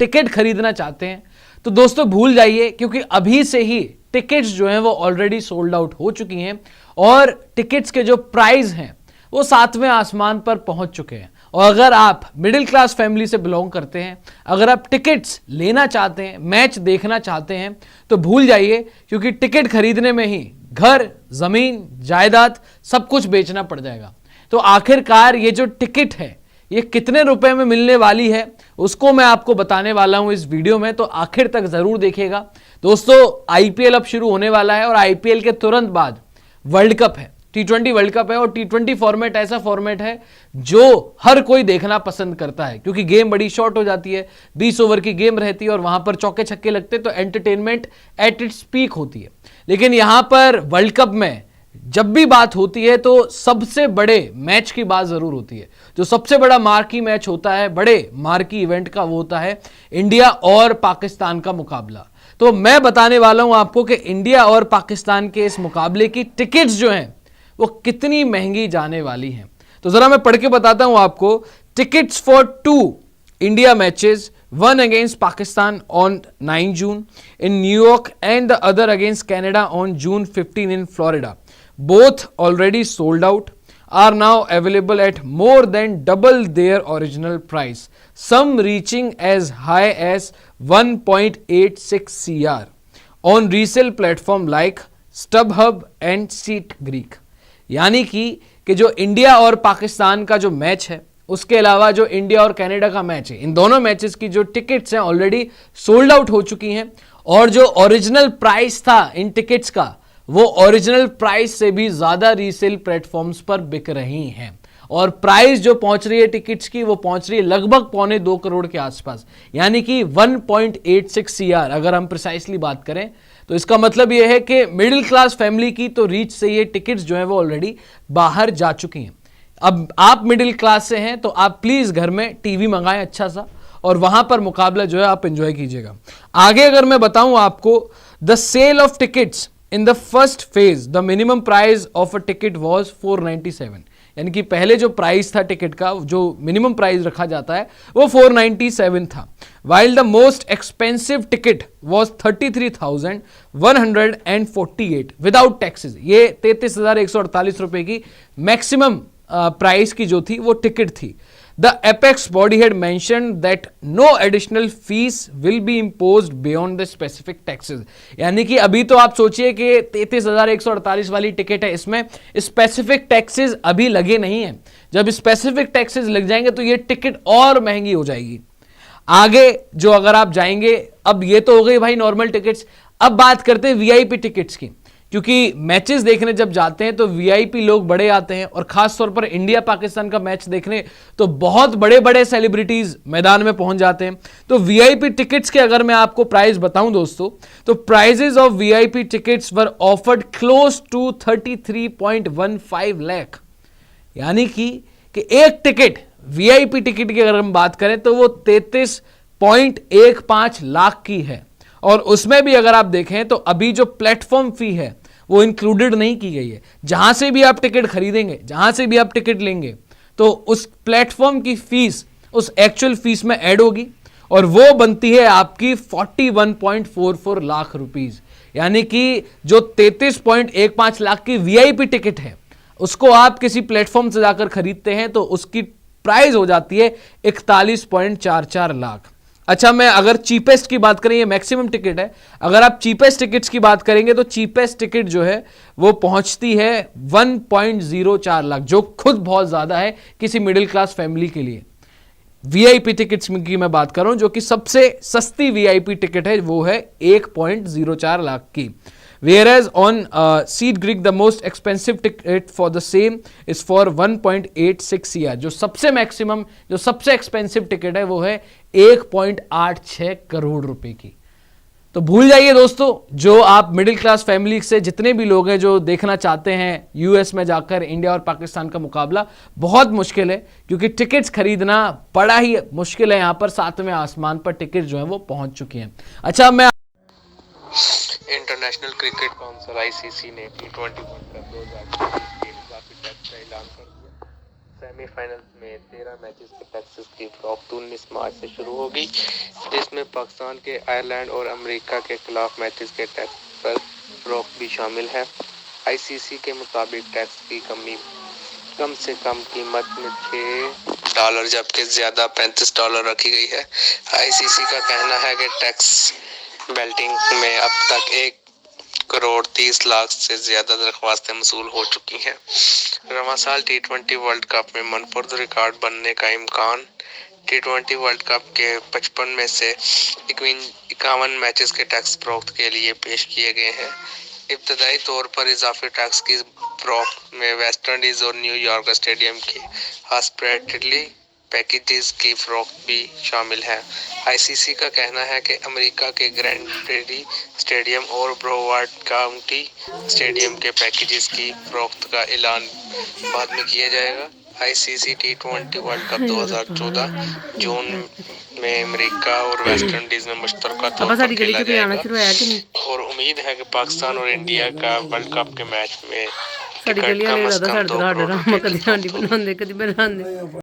Ticket खरीदना चाहते हैं तो दोस्तों भूल जाइए, क्योंकि अभी से ही टिकट्स जो हैं वो ऑलरेडी सोल्ड आउट हो चुकी हैं और टिकट्स के जो प्राइस हैं वो 7वें आसमान पर पहुंच चुके हैं। और अगर आप मिडिल क्लास फैमिली से बिलोंग करते हैं, अगर आप टिकट्स लेना चाहते हैं, मैच देखना चाहते हैं, तो भूल जाइए, क्योंकि टिकट खरीदने में ही घर, जमीन, जायदाद सब कुछ बेचना पड़ जाएगा। तो आखिरकार ये जो टिकट है ये कितने रुपए में मिलने वाली है उसको मैं आपको बताने वाला हूं इस वीडियो में, तो आखिर तक जरूर देखिएगा। दोस्तों आईपीएल अब शुरू होने वाला है और आईपीएल के तुरंत बाद वर्ल्ड कप है, T20 वर्ल्ड कप है। और T20 फॉर्मेट ऐसा फॉर्मेट है जो हर कोई देखना पसंद करता है, क्योंकि गेम बड़ी शॉर्ट हो जाती है, 20 ओवर की गेम रहती है और वहां पर चौके छक्के लगते हैं, तो एंटरटेनमेंट एट इट्स पीक होती है। लेकिन यहां पर वर्ल्ड कप में जब भी बात होती है तो सबसे बड़े मैच की बात जरूर होती है। जो सबसे बड़ा मार्की मैच होता है, बड़े मार्की इवेंट का, वो होता है इंडिया और पाकिस्तान का मुकाबला। तो मैं बताने वाला हूं आपको कि इंडिया और पाकिस्तान के इस मुकाबले की टिकट्स जो हैं वो कितनी महंगी जाने वाली हैं। तो जरा मैं पढ़ के बताता हूं आपको। Tickets for 2 India matches, one against Pakistan on 9 June in New York and the other against Canada on June 15 in Florida. Both already sold out, are now available at more than double their original price, some reaching as high as 1.86 CR on resale platform like StubHub and SeatGeek। यानी कि जो India और पाकिस्तान का जो match है, उसके अलावा जो इंडिया और कनाडा का मैच है, इन दोनों मैचेस की जो टिकट्स हैं ऑलरेडी सोल्ड आउट हो चुकी हैं और जो ओरिजिनल प्राइस था इन टिकट्स का वो ओरिजिनल प्राइस से भी ज्यादा रीसेल प्लेटफॉर्म्स पर बिक रही हैं। और प्राइस जो पहुंच रही है टिकट्स की वो पहुंच रही है लगभग 1.25 करोड़ के आसपास, यानी कि 1.86 CR अगर हम प्रिसाइसली बात करें। तो इसका मतलब यह है कि मिडिल क्लास फैमिली की तो रीच से ये टिकट्स जो है वो ऑलरेडी बाहर जा चुकी हैं। अब आप मिडिल क्लास से हैं तो आप प्लीज घर में टीवी मंगाएं अच्छा सा और वहां पर मुकाबला जो है आप एंजॉय कीजिएगा। आगे अगर मैं बताऊं आपको, the sale of tickets in the first phase, the minimum price of a ticket was 497, यानी कि पहले जो प्राइस था टिकट का, जो मिनिमम प्राइस रखा जाता है वो 497 था। While the most expensive ticket was 33,148 without taxes. ये 33,148 रुपए की मैक्सिमम प्राइस की जो थी वो टिकट थी। The apex body had mentioned that no additional fees will be imposed beyond the specific taxes. यानी कि अभी तो आप सोचिए कि 33,148 वाली टिकट है, इसमें स्पेसिफिक टैक्सेस अभी लगे नहीं है। जब स्पेसिफिक टैक्सेस लग जाएंगे तो ये टिकट और महंगी हो जाएगी। आगे जो अगर आप जाएंगे, अब ये तो हो गई भाई नॉर्मल टिकट्स, अब बात करते हैं वीआईपी टिकट्स की, क्योंकि मैचेस देखने जब जाते हैं तो वीआईपी लोग बड़े आते हैं और खास तौर पर इंडिया पाकिस्तान का मैच देखने तो बहुत बड़े बड़े सेलिब्रिटीज मैदान में पहुंच जाते हैं। तो वीआईपी टिकट्स के अगर मैं आपको प्राइस बताऊं दोस्तों, तो prices of VIP tickets were offered close to 33.15 lakh, यानी कि एक टिकट वीआईपी टिकट की अगर हम बात करें तो वो 33.15 लाख की है। और उसमें भी अगर आप देखें तो अभी जो प्लेटफॉर्म फी है वो इंक्लूडेड नहीं की गई है। जहां से भी आप टिकट खरीदेंगे, जहां से भी आप टिकट लेंगे, तो उस प्लेटफॉर्म की फीस उस एक्चुअल फीस में ऐड होगी और वो बनती है आपकी 41.44 लाख रुपीज। यानी कि जो 33.15 लाख की वीआईपी टिकट है उसको आप किसी प्लेटफॉर्म से जाकर खरीदते हैं तो उसकी प्राइस हो जाती है 41.44 लाख। अच्छा, मैं अगर चीपेस्ट की बात करें, ये मैक्सिमम टिकट है, अगर आप चीपेस्ट टिकट्स की बात करेंगे तो चीपेस्ट टिकट जो है वो पहुंचती है 1.04 लाख, जो खुद बहुत ज्यादा है किसी मिडिल क्लास फैमिली के लिए। वीआईपी टिकट्स की मैं बात कर रहा हूं, जो कि सबसे सस्ती वीआईपी टिकट है वो है 1.04 लाख की। Whereas on SeatGeek the most expensive ticket for the same is for 1.86 CR। जो सबसे मैक्सिमम, जो सबसे एक्सपेंसिव टिकट है वो है 1.86 करोड़ रुपए की। तो भूल जाइए दोस्तों, जो आप मिडिल क्लास फैमिली से जितने भी लोग हैं जो देखना चाहते हैं यूएस में जाकर इंडिया और पाकिस्तान का मुकाबला, बहुत मुश्किल है, क्योंकि टिकट्स खरीदना बड़ा ही मुश्किल है। यहां पर 7वें आसमान पर टिकट जो है वो पहुंच चुकी हैं। अच्छा, मैं इंटरनेशनल क्रिकेट काउंसिल आईसीसी ने T20 वर्ल्ड कप 2024 के इजाफी टैक्स का ऐलान कर दिया। सेमीफाइनल में 13 मैचेस के टैक्सेस की फरोख्त 19 मार्च से शुरू होगी, जिसमें पाकिस्तान के आयरलैंड और अमेरिका के खिलाफ मैचेस के टैक्स पर फरोख्त भी शामिल है। आईसीसी के मुताबिक टैक्स की कम से कम कीमत में $6 जबकि ज्यादा $35 रखी गई है। आईसीसी का कहना है कि टैक्स बेल्टिंग में अब तक 1,30,00,000 से ज्यादा दरख्वास्तें मसूल हो चुकी हैं। रवां साल T20 वर्ल्ड कप में मनफरद रिकॉर्ड बनने का इम्कान। T20 वर्ल्ड कप के 55 में से 51 मैचेस के टैक्स फरोख्त के लिए पेश किए गए हैं। इब्तदाई तौर पर इजाफी टैक्स की फरोख्त में वेस्ट इंडीज और न्यूयॉर्क स्टेडियम के हॉस्पिटैलिटी पैकेजेस की फरोख्त भी शामिल है। आईसीसी का कहना है कि अमेरिका के ग्रैंड प्रेरी स्टेडियम और ब्रोवार्ड काउंटी स्टेडियम के पैकेजेस की फरोख्त का ऐलान बाद में किया जाएगा। आईसीसी T20 वर्ल्ड कप 2014 जून में अमेरिका और वेस्ट इंडीज में मुश्तरका तौर पर खेला जाएगा और उम्मीद है कि पाकिस्तान और इंडिया का वर्ल्ड कप के मैच में टिकट कम से कम 2 करोड़ रुपए की फरोख्त होगी।